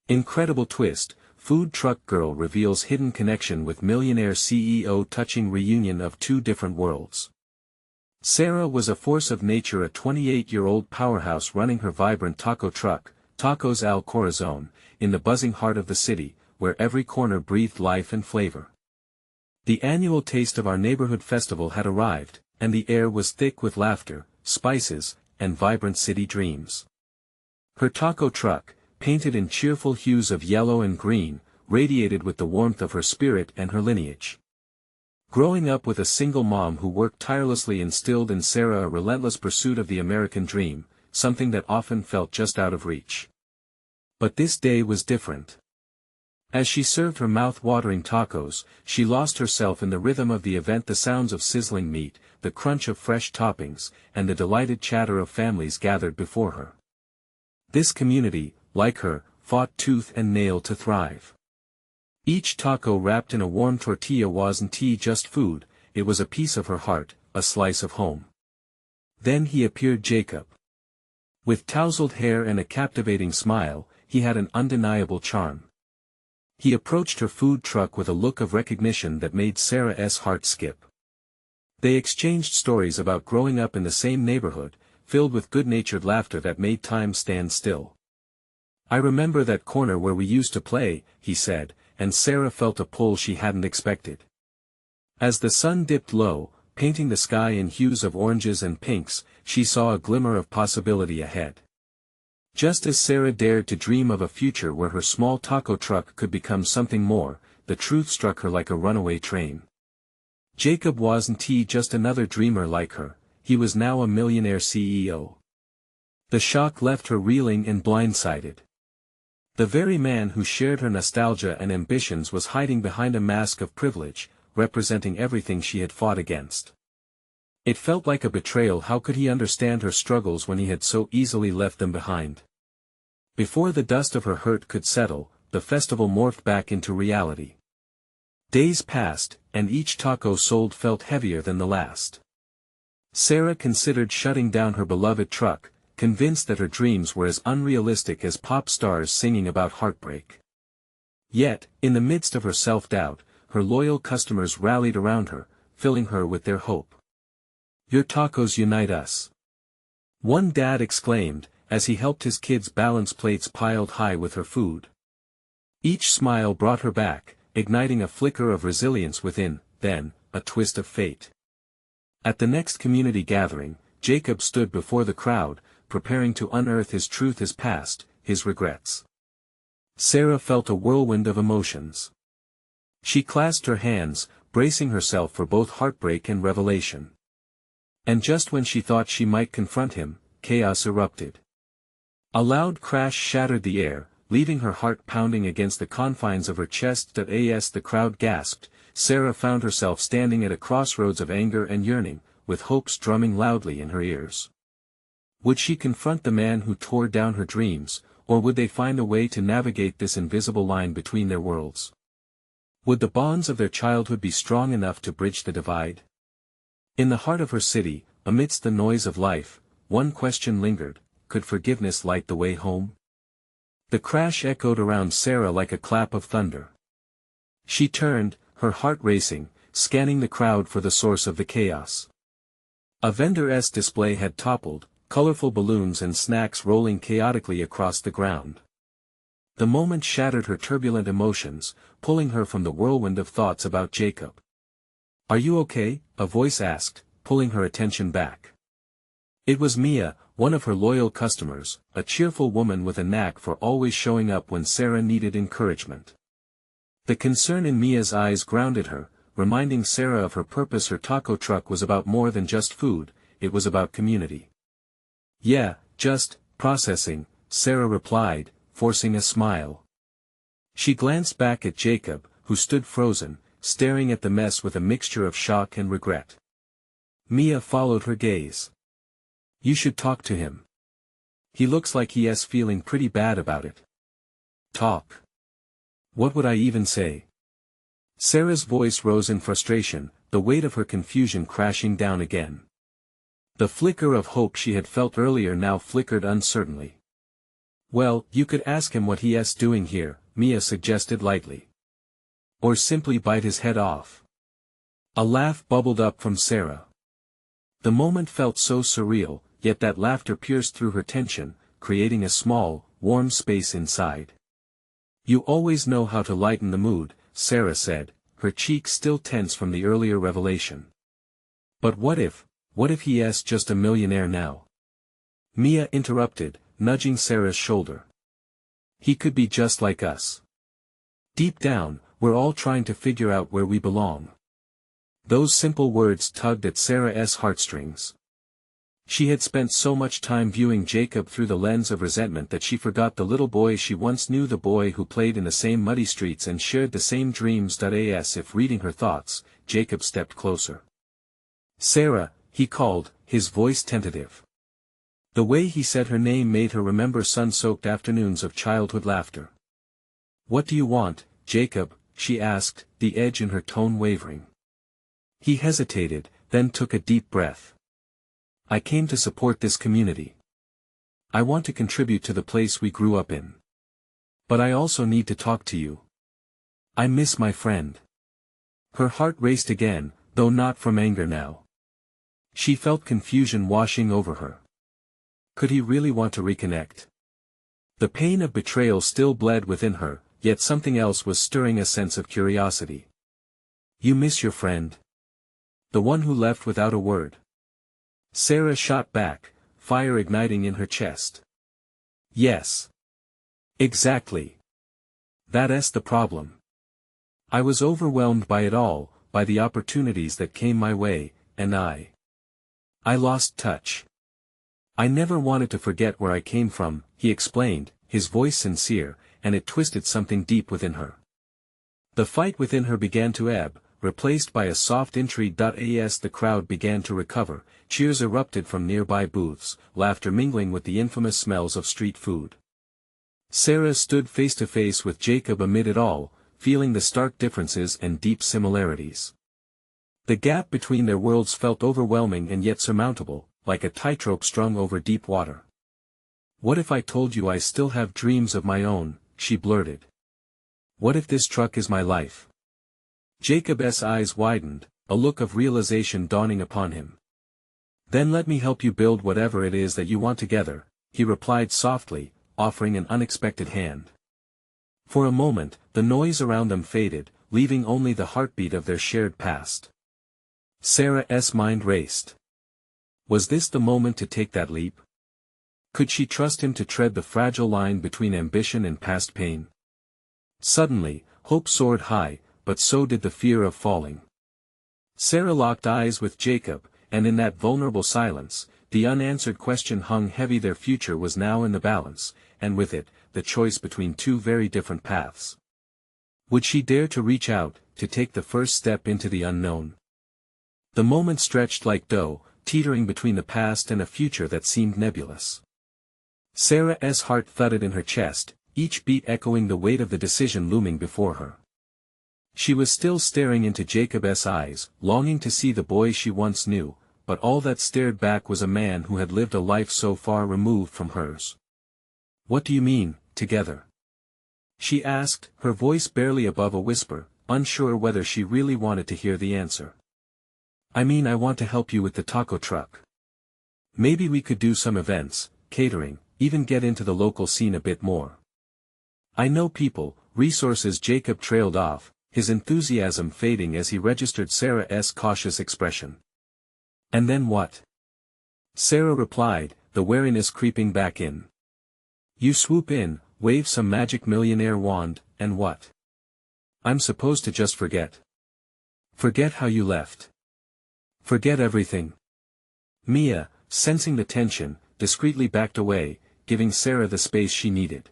Incredible twist, food truck girl reveals hidden connection with millionaire CEO, touching reunion of two different worlds. Sarah was a force of nature, a 28-year-old powerhouse running her vibrant taco truck, Tacos Al Corazon, in the buzzing heart of the city, where every corner breathed life and flavor. The annual Taste of Our Neighborhood festival had arrived, and the air was thick with laughter, spices, and vibrant city dreams. Her taco truck, painted in cheerful hues of yellow and green, radiated with the warmth of her spirit and her lineage. Growing up with a single mom who worked tirelessly instilled in Sarah a relentless pursuit of the American dream, something that often felt just out of reach. But this day was different. As she served her mouth-watering tacos, she lost herself in the rhythm of the event, the sounds of sizzling meat, the crunch of fresh toppings, and the delighted chatter of families gathered before her. This community, like her, fought tooth and nail to thrive. Each taco wrapped in a warm tortilla wasn't just food, it was a piece of her heart, a slice of home. Then he appeared, Jacob. With tousled hair and a captivating smile, he had an undeniable charm. He approached her food truck with a look of recognition that made Sarah's heart skip. They exchanged stories about growing up in the same neighborhood, filled with good-natured laughter that made time stand still. "I remember that corner where we used to play," he said, and Sarah felt a pull she hadn't expected. As the sun dipped low, painting the sky in hues of oranges and pinks, she saw a glimmer of possibility ahead. Just as Sarah dared to dream of a future where her small taco truck could become something more, the truth struck her like a runaway train. Jacob wasn't just another dreamer like her, he was now a millionaire CEO. The shock left her reeling and blindsided. The very man who shared her nostalgia and ambitions was hiding behind a mask of privilege, representing everything she had fought against. It felt like a betrayal. How could he understand her struggles when he had so easily left them behind? Before the dust of her hurt could settle, the festival morphed back into reality. Days passed, and each taco sold felt heavier than the last. Sarah considered shutting down her beloved truck, convinced that her dreams were as unrealistic as pop stars singing about heartbreak. Yet, in the midst of her self-doubt, her loyal customers rallied around her, filling her with their hope. "Your tacos unite us," one dad exclaimed, as he helped his kids balance plates piled high with her food. Each smile brought her back, igniting a flicker of resilience within, then, a twist of fate. At the next community gathering, Jacob stood before the crowd, preparing to unearth his truth, his past, his regrets. Sarah felt a whirlwind of emotions. She clasped her hands, bracing herself for both heartbreak and revelation. And just when she thought she might confront him, chaos erupted. A loud crash shattered the air, leaving her heart pounding against the confines of her chest. As the crowd gasped, Sarah found herself standing at a crossroads of anger and yearning, with hopes drumming loudly in her ears. Would she confront the man who tore down her dreams, or would they find a way to navigate this invisible line between their worlds? Would the bonds of their childhood be strong enough to bridge the divide? In the heart of her city, amidst the noise of life, one question lingered: could forgiveness light the way home? The crash echoed around Sarah like a clap of thunder. She turned, her heart racing, scanning the crowd for the source of the chaos. A vendor's display had toppled, colorful balloons and snacks rolling chaotically across the ground. The moment shattered her turbulent emotions, pulling her from the whirlwind of thoughts about Jacob. "Are you okay?" a voice asked, pulling her attention back. It was Mia, one of her loyal customers, a cheerful woman with a knack for always showing up when Sarah needed encouragement. The concern in Mia's eyes grounded her, reminding Sarah of her purpose. Her taco truck was about more than just food, it was about community. "Yeah, just processing," Sarah replied, forcing a smile. She glanced back at Jacob, who stood frozen, staring at the mess with a mixture of shock and regret. Mia followed her gaze. "You should talk to him. He looks like he's feeling pretty bad about it." "Talk? What would I even say?" Sarah's voice rose in frustration, the weight of her confusion crashing down again. The flicker of hope she had felt earlier now flickered uncertainly. Well, you could ask him what he's doing here, Mia suggested lightly. Or simply bite his head off. A laugh bubbled up from Sarah. The moment felt so surreal, yet that laughter pierced through her tension, creating a small, warm space inside. You always know how to lighten the mood, Sarah said, her cheeks still tense from the earlier revelation. But what if he's just a millionaire now? Mia interrupted, nudging Sarah's shoulder. He could be just like us. Deep down, we're all trying to figure out where we belong. Those simple words tugged at Sarah's heartstrings. She had spent so much time viewing Jacob through the lens of resentment that she forgot the little boy she once knew, the boy who played in the same muddy streets and shared the same dreams. As if reading her thoughts, Jacob stepped closer. Sarah, he called, his voice tentative. The way he said her name made her remember sun-soaked afternoons of childhood laughter. What do you want, Jacob? She asked, the edge in her tone wavering. He hesitated, then took a deep breath. I came to support this community. I want to contribute to the place we grew up in. But I also need to talk to you. I miss my friend. Her heart raced again, though not from anger now. She felt confusion washing over her. Could he really want to reconnect? The pain of betrayal still bled within her, yet something else was stirring, a sense of curiosity. You miss your friend? The one who left without a word? Sarah shot back, fire igniting in her chest. Yes. Exactly. That's the problem. I was overwhelmed by it all, by the opportunities that came my way, and I lost touch. I never wanted to forget where I came from, he explained, his voice sincere, and it twisted something deep within her. The fight within her began to ebb, replaced by a soft intrigue. As the crowd began to recover, cheers erupted from nearby booths, laughter mingling with the infamous smells of street food. Sarah stood face to face with Jacob amid it all, feeling the stark differences and deep similarities. The gap between their worlds felt overwhelming and yet surmountable, like a tightrope strung over deep water. What if I told you I still have dreams of my own, she blurted. What if this truck is my life? Jacob's eyes widened, a look of realization dawning upon him. Then let me help you build whatever it is that you want together, he replied softly, offering an unexpected hand. For a moment, the noise around them faded, leaving only the heartbeat of their shared past. Sarah's mind raced. Was this the moment to take that leap? Could she trust him to tread the fragile line between ambition and past pain? Suddenly, hope soared high, but so did the fear of falling. Sarah locked eyes with Jacob, and in that vulnerable silence, the unanswered question hung heavy. Their future was now in the balance, and with it, the choice between two very different paths. Would she dare to reach out, to take the first step into the unknown? The moment stretched like dough, teetering between the past and a future that seemed nebulous. Sarah's heart thudded in her chest, each beat echoing the weight of the decision looming before her. She was still staring into Jacob's eyes, longing to see the boy she once knew, but all that stared back was a man who had lived a life so far removed from hers. What do you mean, together? She asked, her voice barely above a whisper, unsure whether she really wanted to hear the answer. I mean, I want to help you with the taco truck. Maybe we could do some events, catering, even get into the local scene a bit more. I know people, resources. Jacob trailed off, his enthusiasm fading as he registered Sarah's cautious expression. And then what? Sarah replied, the wariness creeping back in. You swoop in, wave some magic millionaire wand, and what? I'm supposed to just forget. Forget how you left. Forget everything. Mia, sensing the tension, discreetly backed away, giving Sarah the space she needed.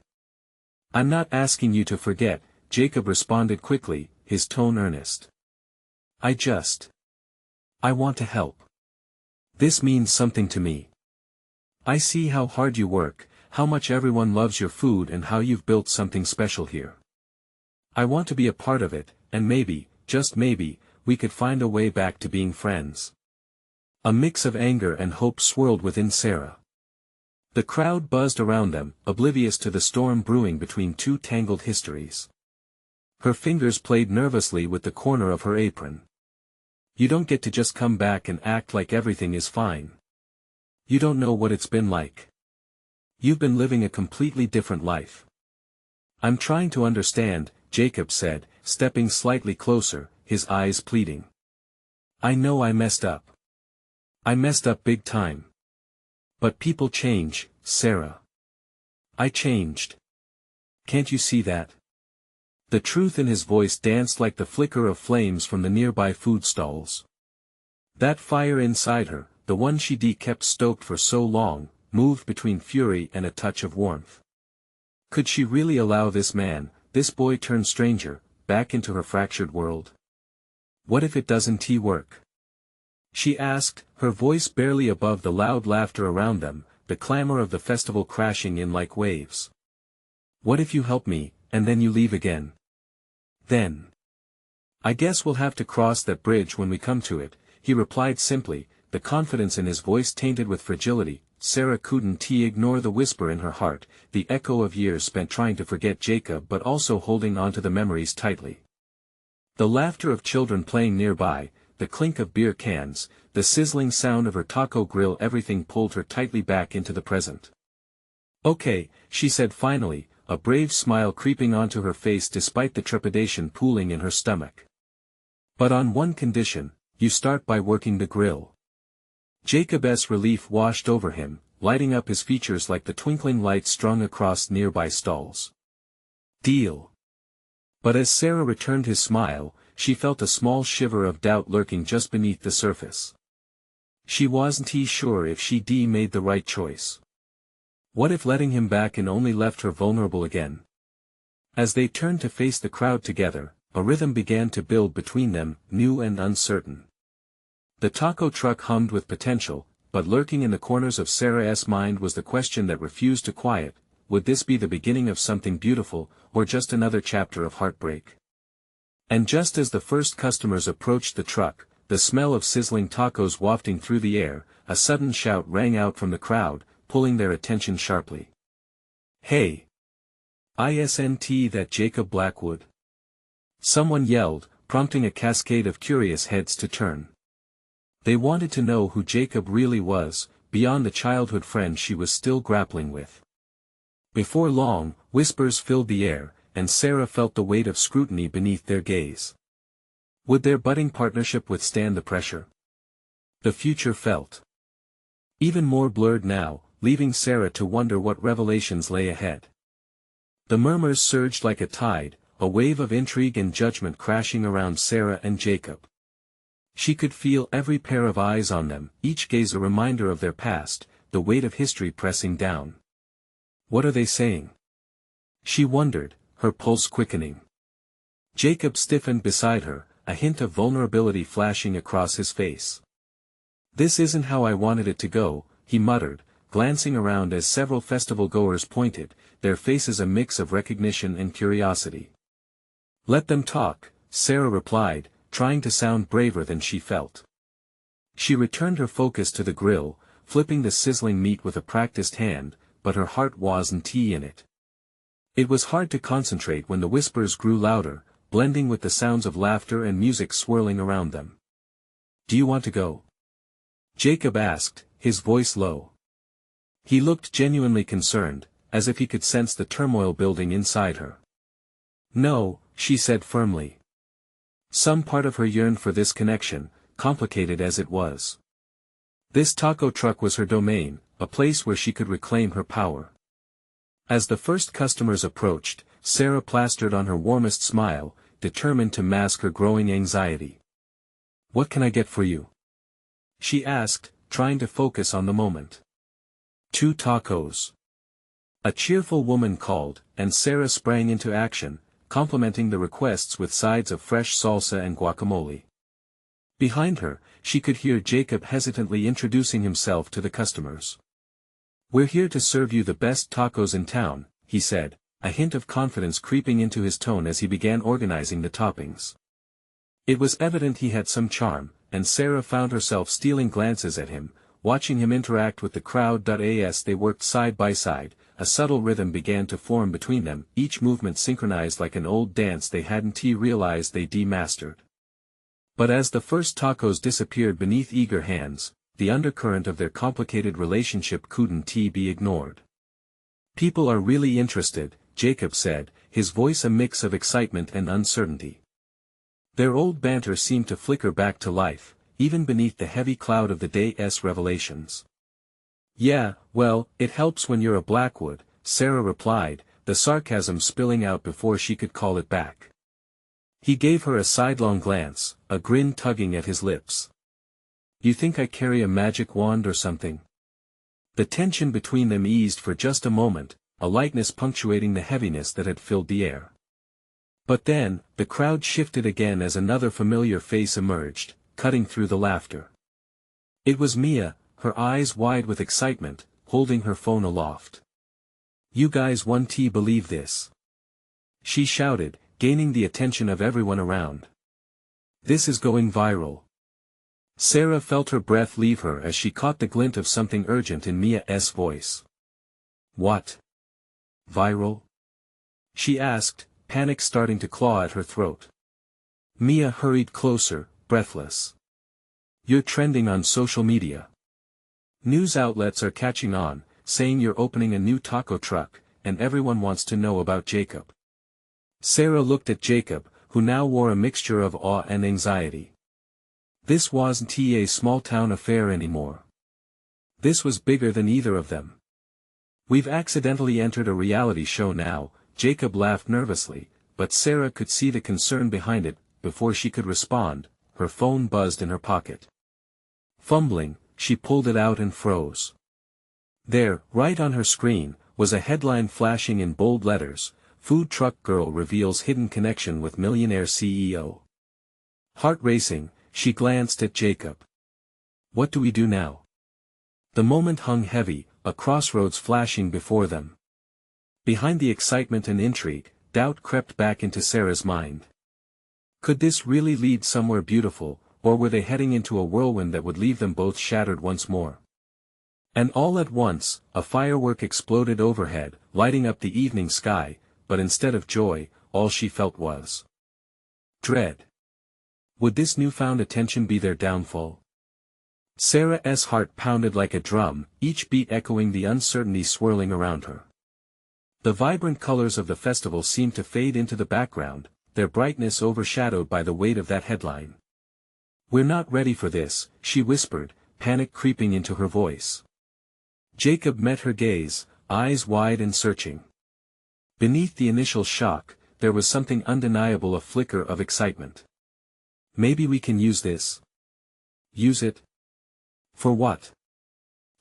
I'm not asking you to forget, Jacob responded quickly, his tone earnest. I want to help. This means something to me. I see how hard you work, how much everyone loves your food, and how you've built something special here. I want to be a part of it, and maybe, just maybe, we could find a way back to being friends. A mix of anger and hope swirled within Sarah. The crowd buzzed around them, oblivious to the storm brewing between two tangled histories. Her fingers played nervously with the corner of her apron. You don't get to just come back and act like everything is fine. You don't know what it's been like. You've been living a completely different life. I'm trying to understand, Jacob said, stepping slightly closer, his eyes pleading. I know I messed up. I messed up big time. But people change, Sarah. I changed. Can't you see that? The truth in his voice danced like the flicker of flames from the nearby food stalls. That fire inside her, the one she'd kept stoked for so long, moved between fury and a touch of warmth. Could she really allow this man, this boy-turned-stranger, back into her fractured world? What if it doesn't work? She asked, her voice barely above the loud laughter around them, the clamor of the festival crashing in like waves. What if you help me, and then you leave again? Then. I guess we'll have to cross that bridge when we come to it, he replied simply, the confidence in his voice tainted with fragility. Sarah couldn't ignore the whisper in her heart, the echo of years spent trying to forget Jacob but also holding onto the memories tightly. The laughter of children playing nearby, the clink of beer cans, the sizzling sound of her taco grill, everything pulled her tightly back into the present. Okay, she said finally, a brave smile creeping onto her face despite the trepidation pooling in her stomach. But on one condition, you start by working the grill. Jacob's relief washed over him, lighting up his features like the twinkling lights strung across nearby stalls. Deal. But as Sarah returned his smile, she felt a small shiver of doubt lurking just beneath the surface. She wasn't sure if she'd made the right choice. What if letting him back in only left her vulnerable again? As they turned to face the crowd together, a rhythm began to build between them, new and uncertain. The taco truck hummed with potential, but lurking in the corners of Sarah's mind was the question that refused to quiet: would this be the beginning of something beautiful, or just another chapter of heartbreak? And just as the first customers approached the truck, the smell of sizzling tacos wafting through the air, a sudden shout rang out from the crowd, pulling their attention sharply. Hey! Isn't that Jacob Blackwood? Someone yelled, prompting a cascade of curious heads to turn. They wanted to know who Jacob really was, beyond the childhood friend she was still grappling with. Before long, whispers filled the air, and Sarah felt the weight of scrutiny beneath their gaze. Would their budding partnership withstand the pressure? The future felt even more blurred now, leaving Sarah to wonder what revelations lay ahead. The murmurs surged like a tide, a wave of intrigue and judgment crashing around Sarah and Jacob. She could feel every pair of eyes on them, each gaze a reminder of their past, the weight of history pressing down. What are they saying? She wondered, her pulse quickening. Jacob stiffened beside her, a hint of vulnerability flashing across his face. This isn't how I wanted it to go, he muttered, glancing around as several festival-goers pointed, their faces a mix of recognition and curiosity. Let them talk, Sarah replied, trying to sound braver than she felt. She returned her focus to the grill, flipping the sizzling meat with a practiced hand, but her heart wasn't in it. It was hard to concentrate when the whispers grew louder, blending with the sounds of laughter and music swirling around them. Do you want to go? Jacob asked, his voice low. He looked genuinely concerned, as if he could sense the turmoil building inside her. No, she said firmly. Some part of her yearned for this connection, complicated as it was. This taco truck was her domain, a place where she could reclaim her power. As the first customers approached, Sarah plastered on her warmest smile, determined to mask her growing anxiety. What can I get for you? She asked, trying to focus on the moment. 2 tacos. A cheerful woman called, and Sarah sprang into action, complimenting the requests with sides of fresh salsa and guacamole. Behind her, she could hear Jacob hesitantly introducing himself to the customers. We're here to serve you the best tacos in town, he said, a hint of confidence creeping into his tone as he began organizing the toppings. It was evident he had some charm, and Sarah found herself stealing glances at him, watching him interact with the crowd. As they worked side by side, a subtle rhythm began to form between them, each movement synchronized like an old dance they hadn't realized they mastered. But as the first tacos disappeared beneath eager hands, the undercurrent of their complicated relationship couldn't be ignored. "People are really interested," Jacob said, his voice a mix of excitement and uncertainty. Their old banter seemed to flicker back to life, even beneath the heavy cloud of the day's revelations. "Yeah, well, it helps when you're a Blackwood," Sarah replied, the sarcasm spilling out before she could call it back. He gave her a sidelong glance, a grin tugging at his lips. "You think I carry a magic wand or something?" The tension between them eased for just a moment, a lightness punctuating the heaviness that had filled the air. But then, the crowd shifted again as another familiar face emerged, cutting through the laughter. It was Mia, her eyes wide with excitement, holding her phone aloft. "You guys won't believe this," she shouted, gaining the attention of everyone around. "This is going viral." Sarah felt her breath leave her as she caught the glint of something urgent in Mia's voice. "What? Viral?" she asked, panic starting to claw at her throat. Mia hurried closer, breathless. "You're trending on social media. News outlets are catching on, saying you're opening a new taco truck, and everyone wants to know about Jacob." Sarah looked at Jacob, who now wore a mixture of awe and anxiety. This wasn't a small-town affair anymore. This was bigger than either of them. "We've accidentally entered a reality show now," Jacob laughed nervously, but Sarah could see the concern behind it. Before she could respond, her phone buzzed in her pocket. Fumbling, she pulled it out and froze. There, right on her screen, was a headline flashing in bold letters: "Food Truck Girl Reveals Hidden Connection with Millionaire CEO." Heart racing, she glanced at Jacob. "What do we do now?" The moment hung heavy, a crossroads flashing before them. Behind the excitement and intrigue, doubt crept back into Sarah's mind. Could this really lead somewhere beautiful, or were they heading into a whirlwind that would leave them both shattered once more? And all at once, a firework exploded overhead, lighting up the evening sky, but instead of joy, all she felt was dread. Would this newfound attention be their downfall? Sarah's heart pounded like a drum, each beat echoing the uncertainty swirling around her. The vibrant colors of the festival seemed to fade into the background, their brightness overshadowed by the weight of that headline. "We're not ready for this," she whispered, panic creeping into her voice. Jacob met her gaze, eyes wide and searching. Beneath the initial shock, there was something undeniable, a flicker of excitement. "Maybe we can use this." "Use it? For what?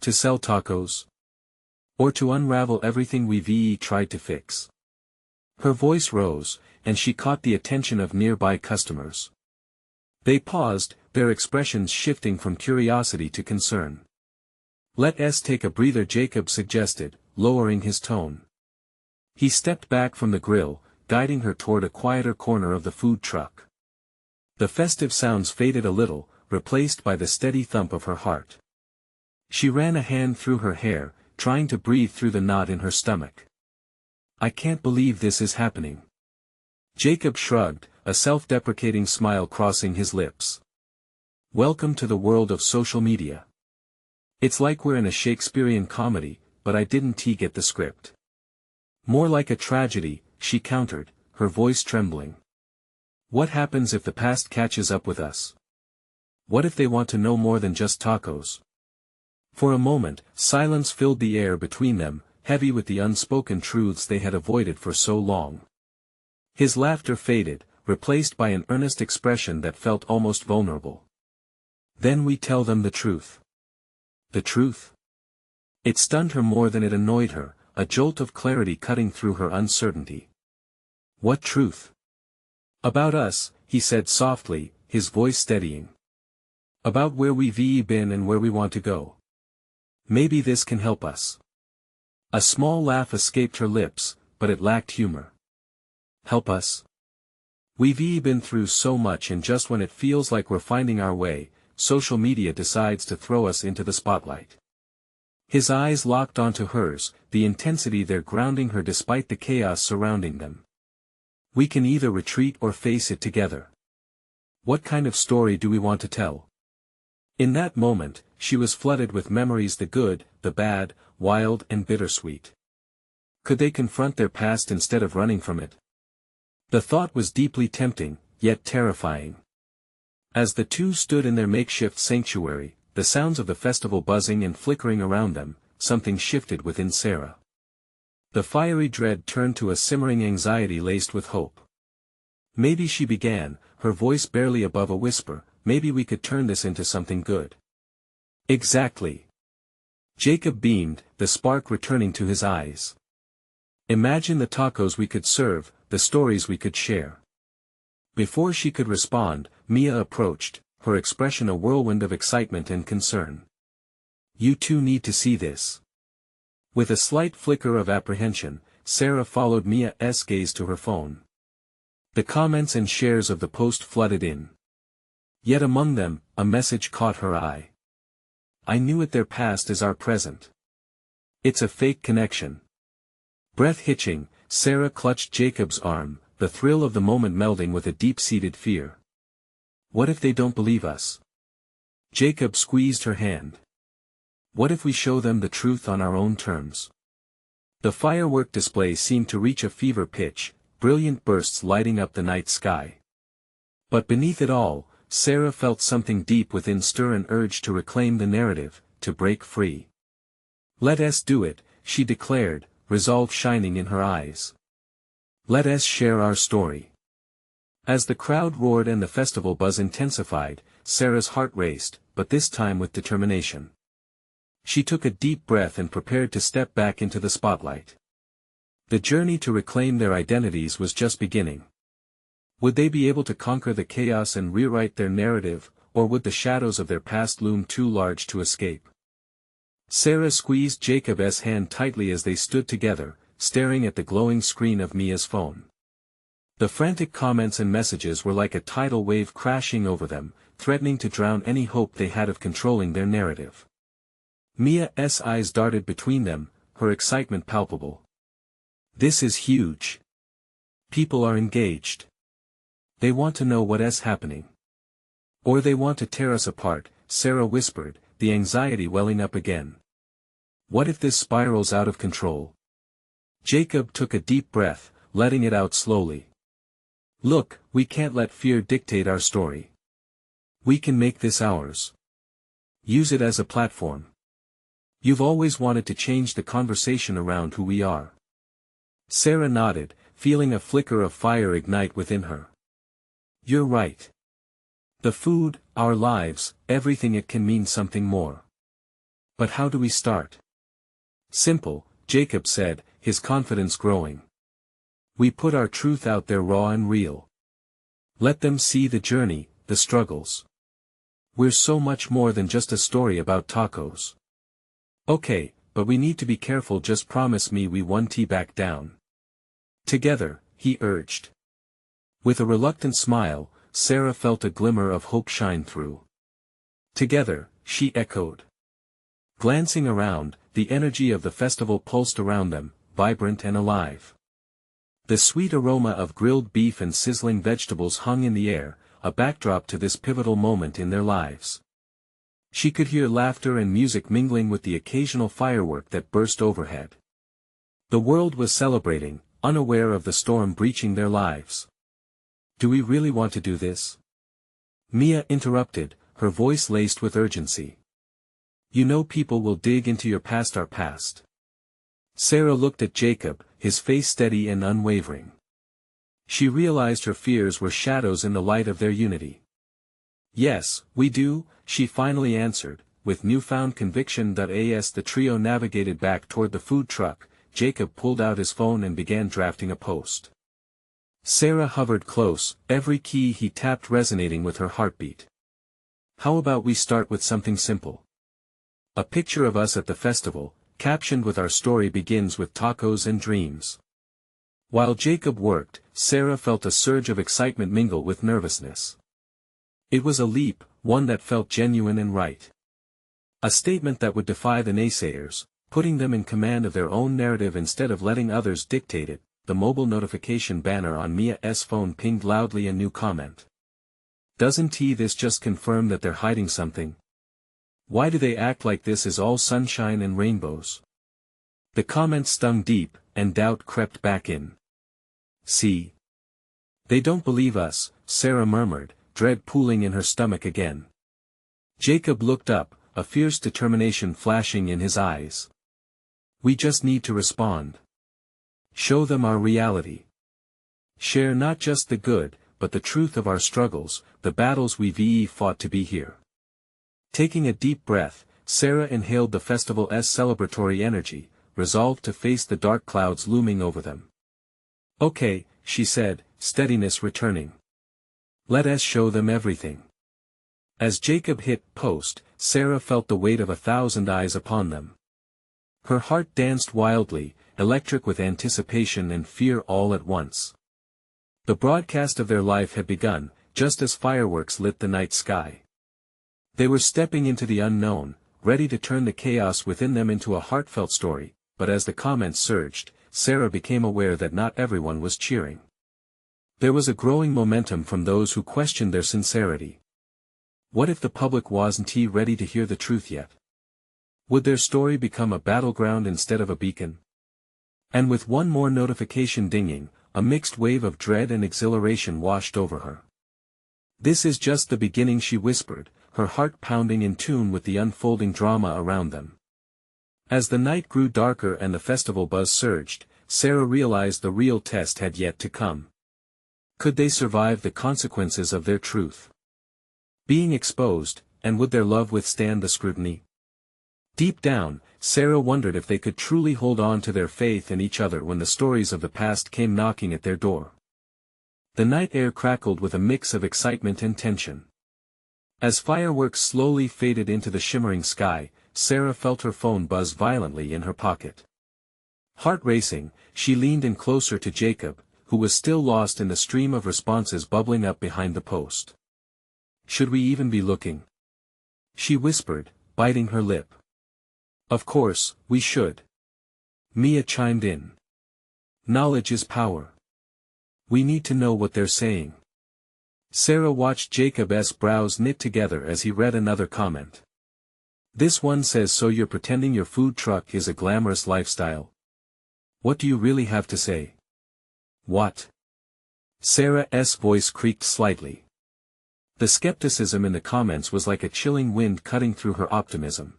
To sell tacos? Or to unravel everything we've tried to fix?" Her voice rose, and she caught the attention of nearby customers. They paused, their expressions shifting from curiosity to concern. "Let's take a breather," Jacob suggested, lowering his tone. He stepped back from the grill, guiding her toward a quieter corner of the food truck. The festive sounds faded a little, replaced by the steady thump of her heart. She ran a hand through her hair, trying to breathe through the knot in her stomach. "I can't believe this is happening." Jacob shrugged, a self-deprecating smile crossing his lips. "Welcome to the world of social media. It's like we're in a Shakespearean comedy, but I didn't get the script." "More like a tragedy," she countered, her voice trembling. "What happens if the past catches up with us? What if they want to know more than just tacos?" For a moment, silence filled the air between them, heavy with the unspoken truths they had avoided for so long. His laughter faded, replaced by an earnest expression that felt almost vulnerable. "Then we tell them the truth." The truth? It stunned her more than it annoyed her, a jolt of clarity cutting through her uncertainty. "What truth?" "About us," he said softly, his voice steadying. "About where we've been and where we want to go. Maybe this can help us." A small laugh escaped her lips, but it lacked humor. "Help us? We've been through so much, and just when it feels like we're finding our way, social media decides to throw us into the spotlight. His eyes locked onto hers, the intensity there grounding her despite the chaos surrounding them. We can either retreat or face it together. What kind of story do we want to tell? In that moment, she was flooded with memories, the good, the bad, wild and bittersweet. Could they confront their past instead of running from it? The thought was deeply tempting, yet terrifying. As the two stood in their makeshift sanctuary, the sounds of the festival buzzing and flickering around them, something shifted within Sarah. The fiery dread turned to a simmering anxiety laced with hope. Maybe, she began, her voice barely above a whisper, maybe we could turn this into something good. Exactly. Jacob beamed, the spark returning to his eyes. Imagine the tacos we could serve, the stories we could share. Before she could respond, Mia approached, her expression a whirlwind of excitement and concern. You two need to see this. With a slight flicker of apprehension, Sarah followed Mia's gaze to her phone. The comments and shares of the post flooded in. Yet among them, a message caught her eye. I knew it, their past is our present. It's a fake connection. Breath-hitching, Sarah clutched Jacob's arm, the thrill of the moment melding with a deep-seated fear. What if they don't believe us? Jacob squeezed her hand. What if we show them the truth on our own terms? The firework display seemed to reach a fever pitch, brilliant bursts lighting up the night sky. But beneath it all, Sarah felt something deep within stir, an urge to reclaim the narrative, to break free. Let us do it, she declared, resolve shining in her eyes. Let us share our story. As the crowd roared and the festival buzz intensified, Sarah's heart raced, but this time with determination. She took a deep breath and prepared to step back into the spotlight. The journey to reclaim their identities was just beginning. Would they be able to conquer the chaos and rewrite their narrative, or would the shadows of their past loom too large to escape? Sarah squeezed Jacob's hand tightly as they stood together, staring at the glowing screen of Mia's phone. The frantic comments and messages were like a tidal wave crashing over them, threatening to drown any hope they had of controlling their narrative. Mia's eyes darted between them, her excitement palpable. This is huge. People are engaged. They want to know what's happening. Or they want to tear us apart, Sarah whispered, the anxiety welling up again. What if this spirals out of control? Jacob took a deep breath, letting it out slowly. Look, we can't let fear dictate our story. We can make this ours. Use it as a platform. You've always wanted to change the conversation around who we are. Sarah nodded, feeling a flicker of fire ignite within her. You're right. The food, our lives, everything, it can mean something more. But how do we start? Simple, Jacob said, his confidence growing. We put our truth out there raw and real. Let them see the journey, the struggles. We're so much more than just a story about tacos. Okay, but we need to be careful, just promise me we won't back down. Together, he urged. With a reluctant smile, Sarah felt a glimmer of hope shine through. Together, she echoed. Glancing around, the energy of the festival pulsed around them, vibrant and alive. The sweet aroma of grilled beef and sizzling vegetables hung in the air, a backdrop to this pivotal moment in their lives. She could hear laughter and music mingling with the occasional firework that burst overhead. The world was celebrating, unaware of the storm breaching their lives. Do we really want to do this? Mia interrupted, her voice laced with urgency. You know people will dig into your past, our past. Sarah looked at Jacob, his face steady and unwavering. She realized her fears were shadows in the light of their unity. Yes, we do, she finally answered, with newfound conviction. As the trio navigated back toward the food truck, Jacob pulled out his phone and began drafting a post. Sarah hovered close, every key he tapped resonating with her heartbeat. How about we start with something simple? A picture of us at the festival, captioned with our story begins with tacos and dreams. While Jacob worked, Sarah felt a surge of excitement mingle with nervousness. It was a leap, one that felt genuine and right. A statement that would defy the naysayers, putting them in command of their own narrative instead of letting others dictate it. The mobile notification banner on Mia's phone pinged loudly a new comment. Doesn't this just confirm that they're hiding something? Why do they act like this is all sunshine and rainbows? The comment stung deep, and doubt crept back in. See? They don't believe us, Sarah murmured, dread pooling in her stomach again. Jacob looked up, a fierce determination flashing in his eyes. We just need to respond. Show them our reality. Share not just the good, but the truth of our struggles, the battles we've fought to be here. Taking a deep breath, Sarah inhaled the festival's celebratory energy, resolved to face the dark clouds looming over them. Okay, she said, steadiness returning. Let us show them everything. As Jacob hit post, Sarah felt the weight of 1,000 eyes upon them. Her heart danced wildly, electric with anticipation and fear all at once. The broadcast of their life had begun, just as fireworks lit the night sky. They were stepping into the unknown, ready to turn the chaos within them into a heartfelt story, but as the comments surged, Sarah became aware that not everyone was cheering. There was a growing momentum from those who questioned their sincerity. What if the public wasn't ready to hear the truth yet? Would their story become a battleground instead of a beacon? And with one more notification dinging, a mixed wave of dread and exhilaration washed over her. This is just the beginning, she whispered, her heart pounding in tune with the unfolding drama around them. As the night grew darker and the festival buzz surged, Sarah realized the real test had yet to come. Could they survive the consequences of their truth? Being exposed, and would their love withstand the scrutiny? Deep down, Sarah wondered if they could truly hold on to their faith in each other when the stories of the past came knocking at their door. The night air crackled with a mix of excitement and tension. As fireworks slowly faded into the shimmering sky, Sarah felt her phone buzz violently in her pocket. Heart racing, she leaned in closer to Jacob, who was still lost in the stream of responses bubbling up behind the post. Should we even be looking? She whispered, biting her lip. Of course, we should. Mia chimed in. Knowledge is power. We need to know what they're saying. Sarah watched Jacob's brows knit together as he read another comment. This one says, so you're pretending your food truck is a glamorous lifestyle? What do you really have to say? What? Sarah's voice creaked slightly. The skepticism in the comments was like a chilling wind cutting through her optimism.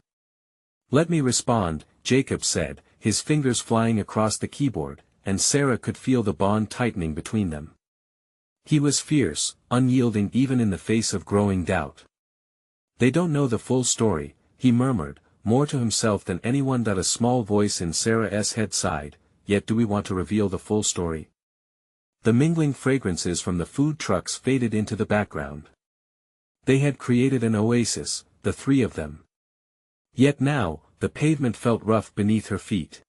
Let me respond, Jacob said, his fingers flying across the keyboard, and Sarah could feel the bond tightening between them. He was fierce, unyielding even in the face of growing doubt. They don't know the full story, he murmured, more to himself than anyone. A small voice in Sarah's head sighed, yet do we want to reveal the full story? The mingling fragrances from the food trucks faded into the background. They had created an oasis, the three of them. Yet now, the pavement felt rough beneath her feet.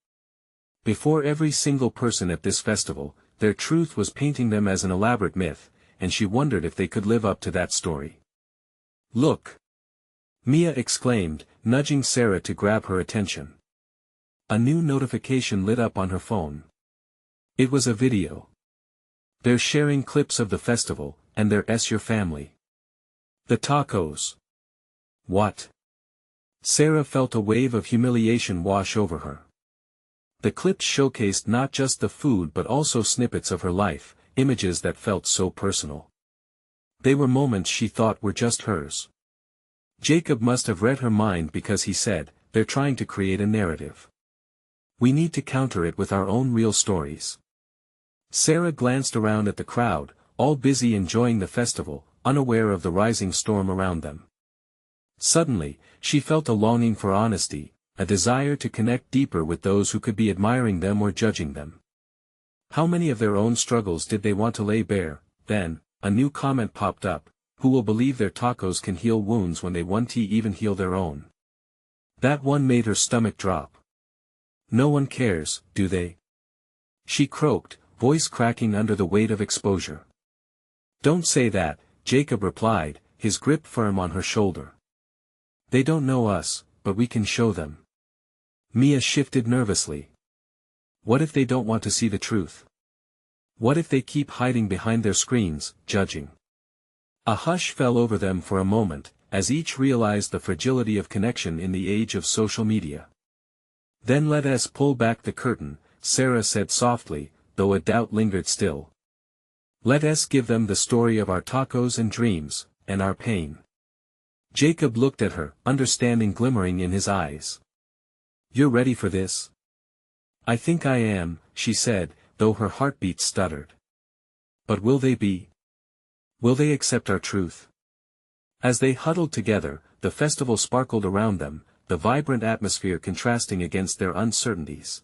Before every single person at this festival, their truth was painting them as an elaborate myth, and she wondered if they could live up to that story. Look! Mia exclaimed, nudging Sarah to grab her attention. A new notification lit up on her phone. It was a video. They're sharing clips of the festival, and there's your family. The tacos. What? Sarah felt a wave of humiliation wash over her. The clips showcased not just the food but also snippets of her life, images that felt so personal. They were moments she thought were just hers. Jacob must have read her mind because he said, they're trying to create a narrative. We need to counter it with our own real stories. Sarah glanced around at the crowd, all busy enjoying the festival, unaware of the rising storm around them. Suddenly, she felt a longing for honesty, a desire to connect deeper with those who could be admiring them or judging them. How many of their own struggles did they want to lay bare? Then, a new comment popped up, who will believe their tacos can heal wounds when they won't even heal their own? That one made her stomach drop. No one cares, do they? She croaked, voice cracking under the weight of exposure. Don't say that, Jacob replied, his grip firm on her shoulder. They don't know us, but we can show them. Mia shifted nervously. What if they don't want to see the truth? What if they keep hiding behind their screens, judging? A hush fell over them for a moment, as each realized the fragility of connection in the age of social media. Then let us pull back the curtain, Sarah said softly, though a doubt lingered still. Let us give them the story of our tacos and dreams, and our pain. Jacob looked at her, understanding glimmering in his eyes. You're ready for this? I think I am, she said, though her heartbeat stuttered. But will they be? Will they accept our truth? As they huddled together, the festival sparkled around them, the vibrant atmosphere contrasting against their uncertainties.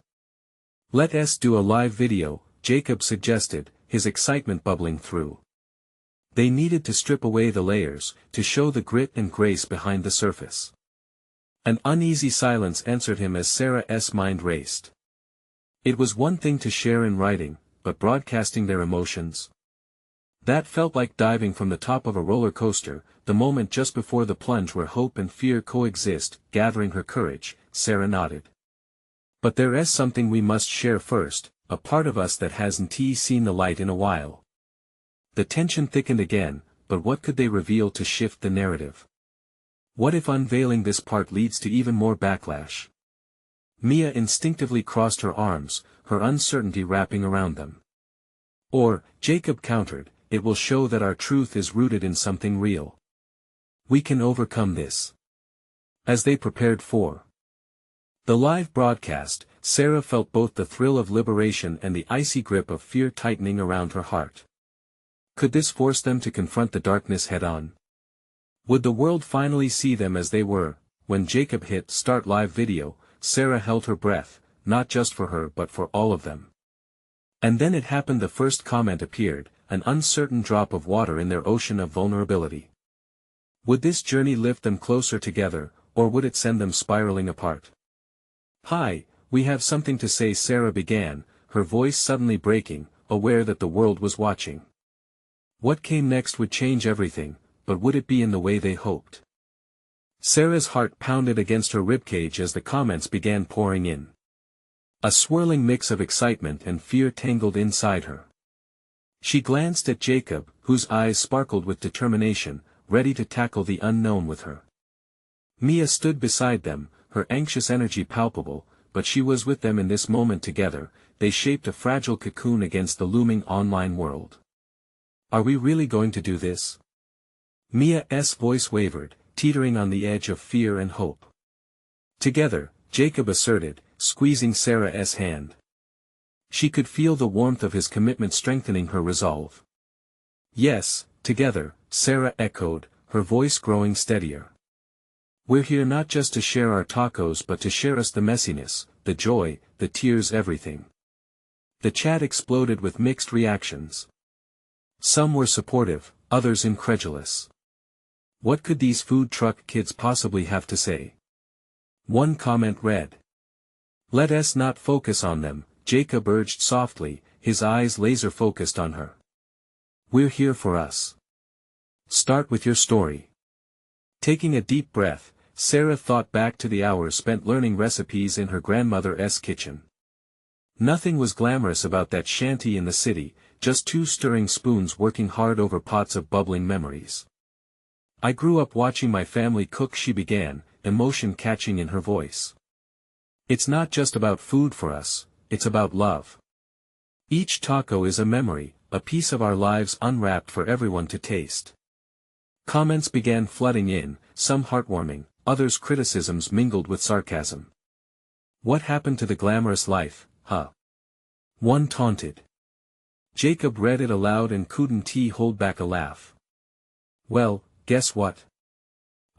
Let us do a live video, Jacob suggested, his excitement bubbling through. They needed to strip away the layers, to show the grit and grace behind the surface. An uneasy silence answered him as Sarah's mind raced. It was one thing to share in writing, but broadcasting their emotions? That felt like diving from the top of a roller coaster, the moment just before the plunge where hope and fear coexist. Gathering her courage, Sarah nodded. But there is something we must share first, a part of us that hasn't seen the light in a while. The tension thickened again, but what could they reveal to shift the narrative? What if unveiling this part leads to even more backlash? Mia instinctively crossed her arms, her uncertainty wrapping around them. Or, Jacob countered, it will show that our truth is rooted in something real. We can overcome this. As they prepared for the live broadcast, Sarah felt both the thrill of liberation and the icy grip of fear tightening around her heart. Could this force them to confront the darkness head-on? Would the world finally see them as they were? When Jacob hit start live video, Sarah held her breath, not just for her but for all of them. And then it happened. The first comment appeared, an uncertain drop of water in their ocean of vulnerability. Would this journey lift them closer together, or would it send them spiraling apart? Hi, we have something to say, Sarah began, her voice suddenly breaking, aware that the world was watching. What came next would change everything, but would it be in the way they hoped? Sarah's heart pounded against her ribcage as the comments began pouring in. A swirling mix of excitement and fear tangled inside her. She glanced at Jacob, whose eyes sparkled with determination, ready to tackle the unknown with her. Mia stood beside them, her anxious energy palpable, but she was with them in this moment together. They shaped a fragile cocoon against the looming online world. Are we really going to do this? Mia's voice wavered, teetering on the edge of fear and hope. Together, Jacob asserted, squeezing Sarah's hand. She could feel the warmth of his commitment strengthening her resolve. Yes, together, Sarah echoed, her voice growing steadier. We're here not just to share our tacos but to share us the messiness, the joy, the tears, everything. The chat exploded with mixed reactions. Some were supportive, others incredulous. What could these food truck kids possibly have to say? One comment read. Let us not focus on them, Jacob urged softly, his eyes laser-focused on her. We're here for us. Start with your story. Taking a deep breath, Sarah thought back to the hours spent learning recipes in her grandmother's kitchen. Nothing was glamorous about that shanty in the city, just two stirring spoons working hard over pots of bubbling memories. I grew up watching my family cook, she began, emotion catching in her voice. It's not just about food for us, it's about love. Each taco is a memory, a piece of our lives unwrapped for everyone to taste. Comments began flooding in, some heartwarming, others criticisms mingled with sarcasm. What happened to the glamorous life, huh? One taunted. Jacob read it aloud and couldn't hold back a laugh. Well, guess what?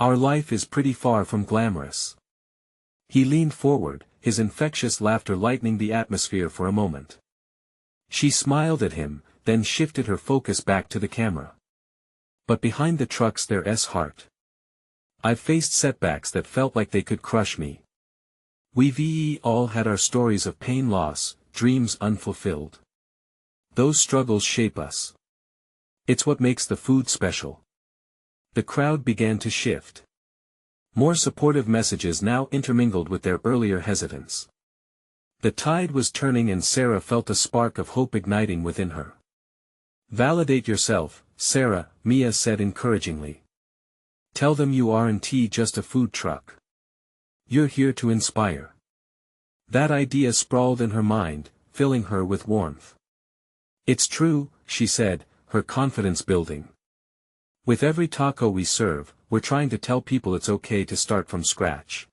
Our life is pretty far from glamorous. He leaned forward, his infectious laughter lightening the atmosphere for a moment. She smiled at him, then shifted her focus back to the camera. But behind the trucks there's heart. I've faced setbacks that felt like they could crush me. We've all had our stories of pain, loss, dreams unfulfilled. Those struggles shape us. It's what makes the food special. The crowd began to shift. More supportive messages now intermingled with their earlier hesitance. The tide was turning and Sarah felt a spark of hope igniting within her. "Validate yourself, Sarah," Mia said encouragingly. "Tell them you aren't just a food truck. You're here to inspire." That idea sprawled in her mind, filling her with warmth. "It's true," she said, her confidence building. "With every taco we serve, we're trying to tell people it's okay to start from scratch.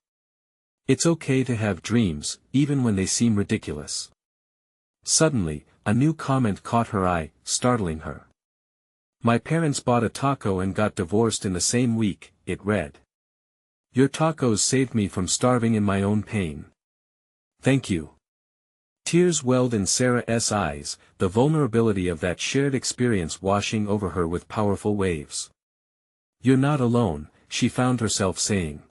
It's okay to have dreams, even when they seem ridiculous." Suddenly, a new comment caught her eye, startling her. "My parents bought a taco and got divorced in the same week," it read. "Your tacos saved me from starving in my own pain. Thank you." Tears welled in Sarah's eyes, the vulnerability of that shared experience washing over her with powerful waves. "You're not alone," she found herself saying.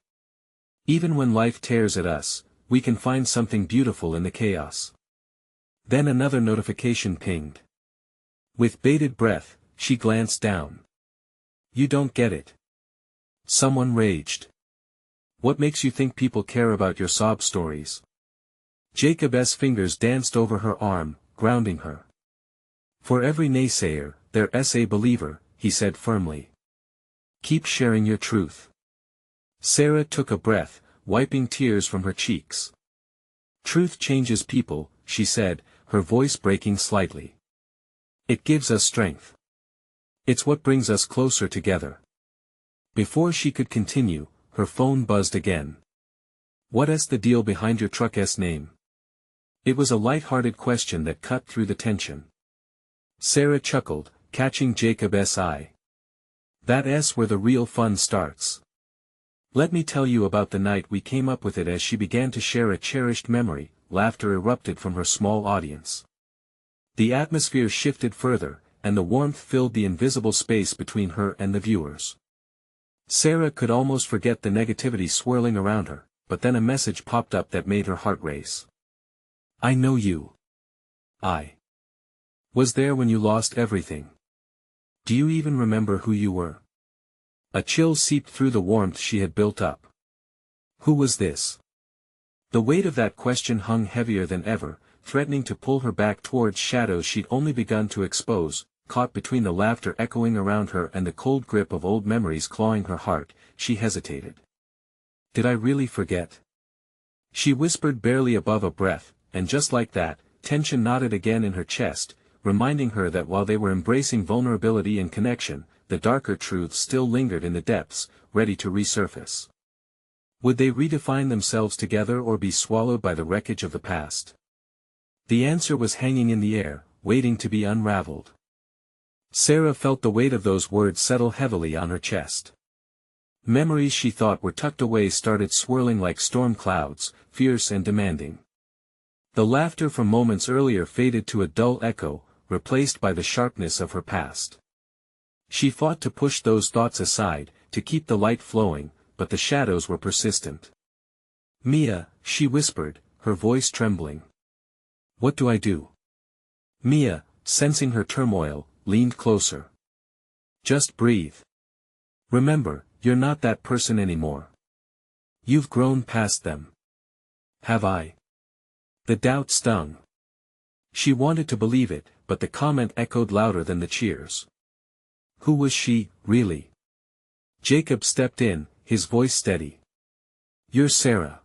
"Even when life tears at us, we can find something beautiful in the chaos." Then another notification pinged. With bated breath, she glanced down. "You don't get it," someone raged. "What makes you think people care about your sob stories?" Jacob's fingers danced over her arm, grounding her. "For every naysayer, there's a believer," he said firmly. "Keep sharing your truth." Sarah took a breath, wiping tears from her cheeks. "Truth changes people," she said, her voice breaking slightly. "It gives us strength. It's what brings us closer together." Before she could continue, her phone buzzed again. "What's the deal behind your truck's name?" It was a light-hearted question that cut through the tension. Sarah chuckled, catching Jacob's eye. "That's where the real fun starts. Let me tell you about the night we came up with it." As she began to share a cherished memory, laughter erupted from her small audience. The atmosphere shifted further, and the warmth filled the invisible space between her and the viewers. Sarah could almost forget the negativity swirling around her, but then a message popped up that made her heart race. "I know you. I was there when you lost everything. Do you even remember who you were?" A chill seeped through the warmth she had built up. Who was this? The weight of that question hung heavier than ever, threatening to pull her back towards shadows she'd only begun to expose. Caught between the laughter echoing around her and the cold grip of old memories clawing her heart, she hesitated. "Did I really forget?" she whispered barely above a breath, and just like that, tension knotted again in her chest, reminding her that while they were embracing vulnerability and connection, the darker truths still lingered in the depths, ready to resurface. Would they redefine themselves together or be swallowed by the wreckage of the past? The answer was hanging in the air, waiting to be unraveled. Sarah felt the weight of those words settle heavily on her chest. Memories she thought were tucked away started swirling like storm clouds, fierce and demanding. The laughter from moments earlier faded to a dull echo, replaced by the sharpness of her past. She fought to push those thoughts aside, to keep the light flowing, but the shadows were persistent. "Mia," she whispered, her voice trembling. "What do I do?" Mia, sensing her turmoil, leaned closer. "Just breathe. Remember, you're not that person anymore. You've grown past them." "Have I?" The doubt stung. She wanted to believe it, but the comment echoed louder than the cheers. Who was she, really? Jacob stepped in, his voice steady. "You're Sarah.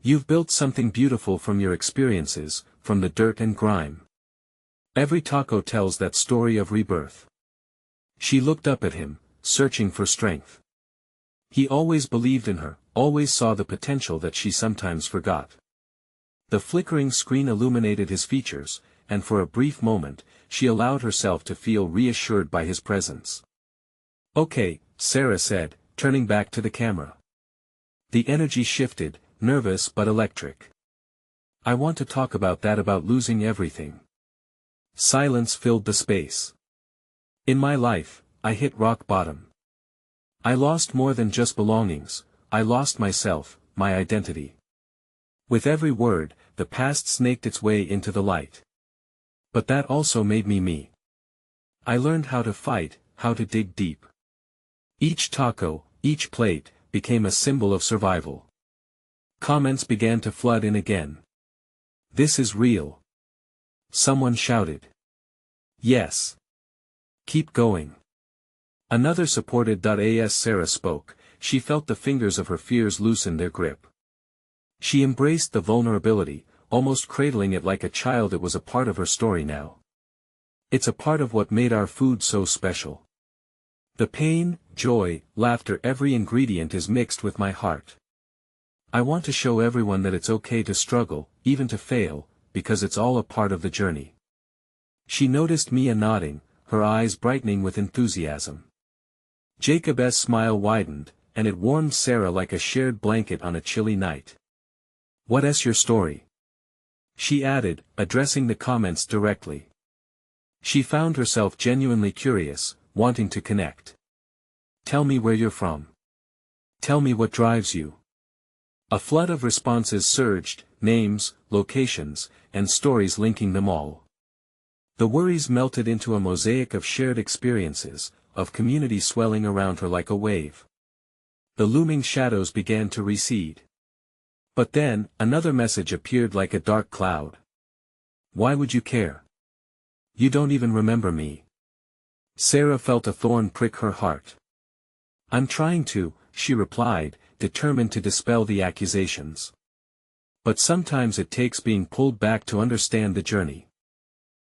You've built something beautiful from your experiences, from the dirt and grime. Every taco tells that story of rebirth." She looked up at him, searching for strength. He always believed in her, always saw the potential that she sometimes forgot. The flickering screen illuminated his features, and for a brief moment, she allowed herself to feel reassured by his presence. "Okay," Sarah said, turning back to the camera. The energy shifted, nervous but electric. "I want to talk about losing everything." Silence filled the space. "In my life, I hit rock bottom. I lost more than just belongings, I lost myself, my identity." With every word, the past snaked its way into the light. "But that also made me me. I learned how to fight, how to dig deep. Each taco, each plate, became a symbol of survival. Comments began to flood in again. "This is real." Someone shouted. "Yes. Keep going." Another supported. As Sarah spoke, she felt the fingers of her fears loosen their grip. She embraced the vulnerability, almost cradling it like a child. It was a part of her story now. It's a part of what made our food so special. The pain, joy, laughter, every ingredient is mixed with my heart. I want to show everyone that it's okay to struggle, even to fail, because it's all a part of the journey. She noticed Mia nodding, her eyes brightening with enthusiasm. Jacob's smile widened, and it warmed Sarah like a shared blanket on a chilly night. "What's your story?" she added, addressing the comments directly. She found herself genuinely curious, wanting to connect. "Tell me where you're from. Tell me what drives you." A flood of responses surged, names, locations, and stories linking them all. The worries melted into a mosaic of shared experiences, of community swelling around her like a wave. The looming shadows began to recede. But then, another message appeared like a dark cloud. "Why would you care? You don't even remember me." Sarah felt a thorn prick her heart. "I'm trying to," she replied, determined to dispel the accusations. But sometimes it takes being pulled back to understand the journey.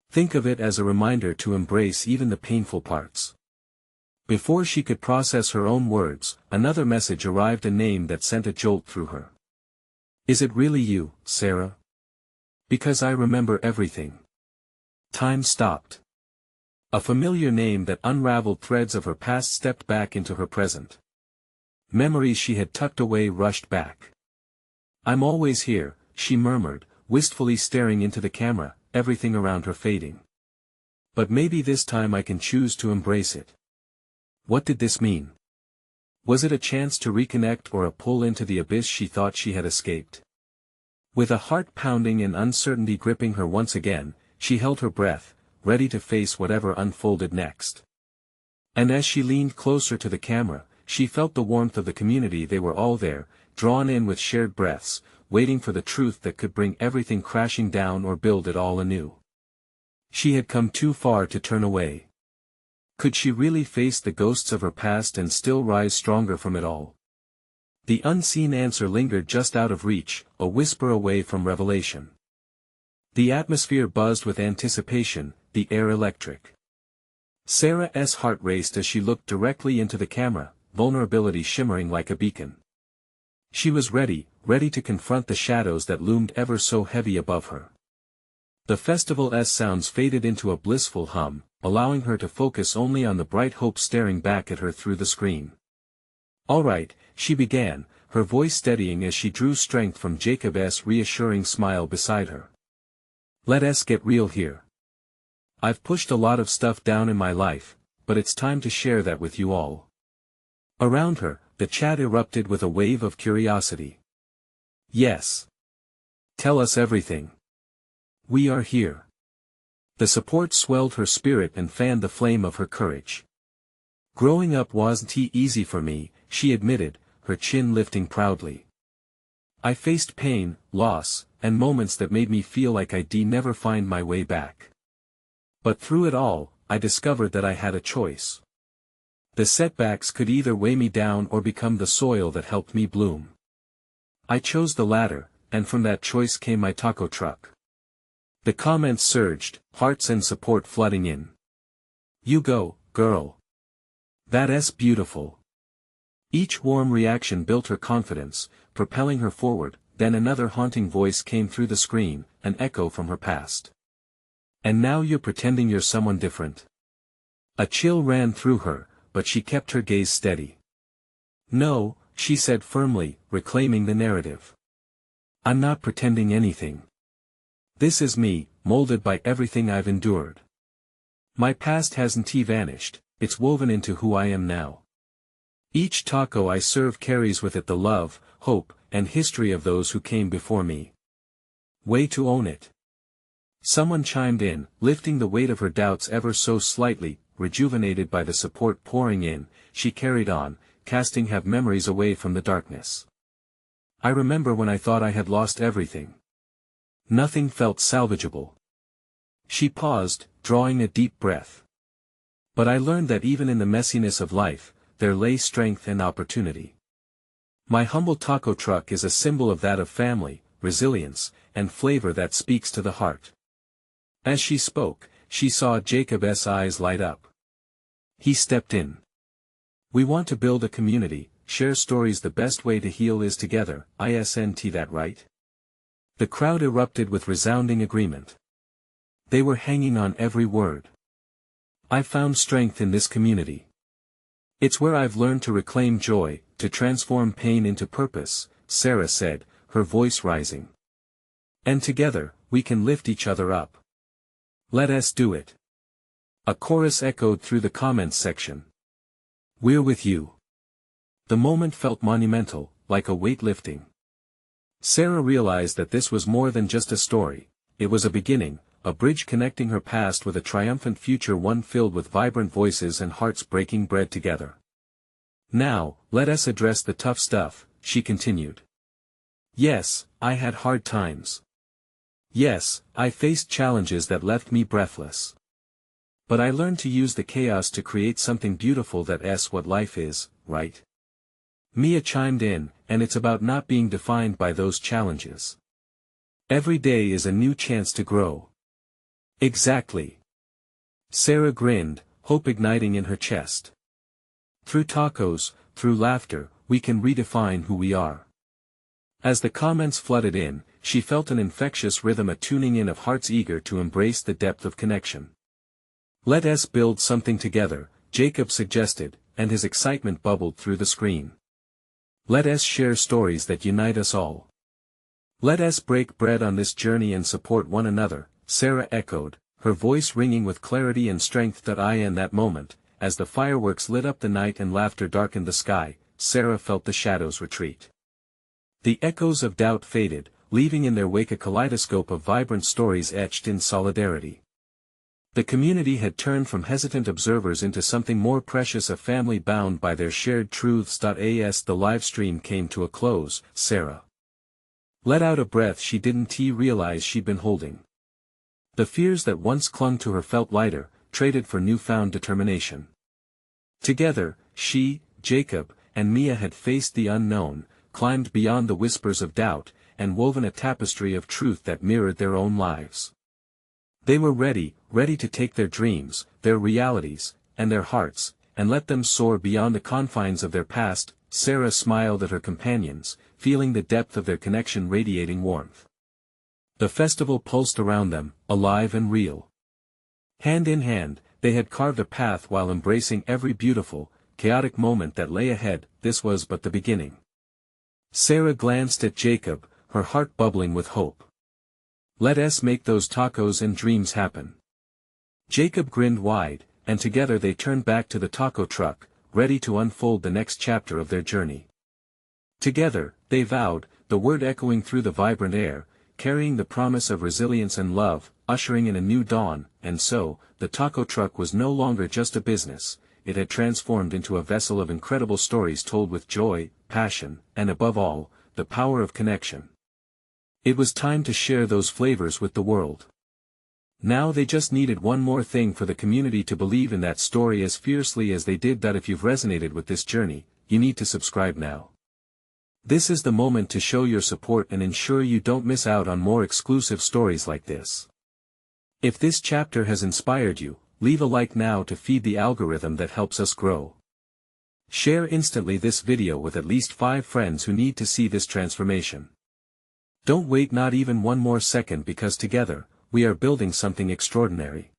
Think of it as a reminder to embrace even the painful parts. Before she could process her own words, another message arrived, a name that sent a jolt through her. "Is it really you, Sarah? Because I remember everything." Time stopped. A familiar name that unraveled threads of her past stepped back into her present. Memories she had tucked away rushed back. "I'm always here," she murmured, wistfully staring into the camera, everything around her fading. "But maybe this time I can choose to embrace it." What did this mean? Was it a chance to reconnect or a pull into the abyss she thought she had escaped? With a heart pounding and uncertainty gripping her once again, she held her breath, ready to face whatever unfolded next. And as she leaned closer to the camera, she felt the warmth of the community. They were all there, drawn in with shared breaths, waiting for the truth that could bring everything crashing down or build it all anew. She had come too far to turn away. Could she really face the ghosts of her past and still rise stronger from it all? The unseen answer lingered just out of reach, a whisper away from revelation. The atmosphere buzzed with anticipation, the air electric. Sarah's heart raced as she looked directly into the camera, vulnerability shimmering like a beacon. She was ready to confront the shadows that loomed ever so heavy above her. The festival's sounds faded into a blissful hum, allowing her to focus only on the bright hope staring back at her through the screen. "All right," she began, her voice steadying as she drew strength from Jacob's reassuring smile beside her. "Let's get real here. I've pushed a lot of stuff down in my life, but it's time to share that with you all." Around her, the chat erupted with a wave of curiosity. "Yes. Tell us everything. We are here." The support swelled her spirit and fanned the flame of her courage. "Growing up wasn't easy for me," she admitted, her chin lifting proudly. "I faced pain, loss, and moments that made me feel like I'd never find my way back. But through it all, I discovered that I had a choice. The setbacks could either weigh me down or become the soil that helped me bloom. I chose the latter, and from that choice came my taco truck." The comments surged, hearts and support flooding in. "You go, girl. That's beautiful." Each warm reaction built her confidence, propelling her forward. Then another haunting voice came through the screen, an echo from her past. "And now you're pretending you're someone different?" A chill ran through her, but she kept her gaze steady. "No," she said firmly, reclaiming the narrative. "I'm not pretending anything. This is me, molded by everything I've endured. My past hasn't vanished, it's woven into who I am now. Each taco I serve carries with it the love, hope, and history of those who came before me. Way to own it." Someone chimed in, lifting the weight of her doubts ever so slightly. rejuvenated by the support pouring in, she carried on, casting have memories away from the darkness. I remember when I thought I had lost everything. Nothing felt salvageable. She paused, drawing a deep breath. But I learned that even in the messiness of life, there lay strength and opportunity. My humble taco truck is a symbol of that of family, resilience, and flavor that speaks to the heart. As she spoke, she saw Jacob's eyes light up. He stepped in. We want to build a community, share stories. The best way to heal is together, isn't that right? The crowd erupted with resounding agreement. They were hanging on every word. I found strength in this community. It's where I've learned to reclaim joy, to transform pain into purpose, Sarah said, her voice rising. And together, we can lift each other up. Let us do it. A chorus echoed through the comments section. We're with you. The moment felt monumental, like a weight lifting. Sarah realized that this was more than just a story, it was a beginning, a bridge connecting her past with a triumphant future, one filled with vibrant voices and hearts breaking bread together. Now, let us address the tough stuff, she continued. Yes, I had hard times. Yes, I faced challenges that left me breathless. But I learned to use the chaos to create something beautiful. That's what life is, right? Mia chimed in, and it's about not being defined by those challenges. Every day is a new chance to grow. Exactly. Sarah grinned, hope igniting in her chest. Through tacos, through laughter, we can redefine who we are. As the comments flooded in, she felt an infectious rhythm, a tuning in of hearts eager to embrace the depth of connection. Let us build something together, Jacob suggested, and his excitement bubbled through the screen. Let us share stories that unite us all. Let us break bread on this journey and support one another, Sarah echoed, her voice ringing with clarity and strength. In that moment, as the fireworks lit up the night and laughter darkened the sky, Sarah felt the shadows retreat. The echoes of doubt faded, leaving in their wake a kaleidoscope of vibrant stories etched in solidarity. The community had turned from hesitant observers into something more precious, a family bound by their shared truths. As the live stream came to a close, Sarah let out a breath she didn't realize she'd been holding. The fears that once clung to her felt lighter, traded for newfound determination. Together, she, Jacob, and Mia had faced the unknown, climbed beyond the whispers of doubt, and woven a tapestry of truth that mirrored their own lives. They were ready to take their dreams, their realities, and their hearts, and let them soar beyond the confines of their past. Sarah smiled at her companions, feeling the depth of their connection radiating warmth. The festival pulsed around them, alive and real. Hand in hand, they had carved a path while embracing every beautiful, chaotic moment that lay ahead. This was but the beginning. Sarah glanced at Jacob, her heart bubbling with hope. Let us make those tacos and dreams happen. Jacob grinned wide, and together they turned back to the taco truck, ready to unfold the next chapter of their journey. Together, they vowed, the word echoing through the vibrant air, carrying the promise of resilience and love, ushering in a new dawn. And so, the taco truck was no longer just a business, it had transformed into a vessel of incredible stories told with joy, passion, and above all, the power of connection. It was time to share those flavors with the world. Now they just needed one more thing: for the community to believe in that story as fiercely as they did. If you've resonated with this journey, you need to subscribe now. This is the moment to show your support and ensure you don't miss out on more exclusive stories like this. If this chapter has inspired you, leave a like now to feed the algorithm that helps us grow. Share instantly this video with at least 5 friends who need to see this transformation. Don't wait not even one more second, because together, we are building something extraordinary.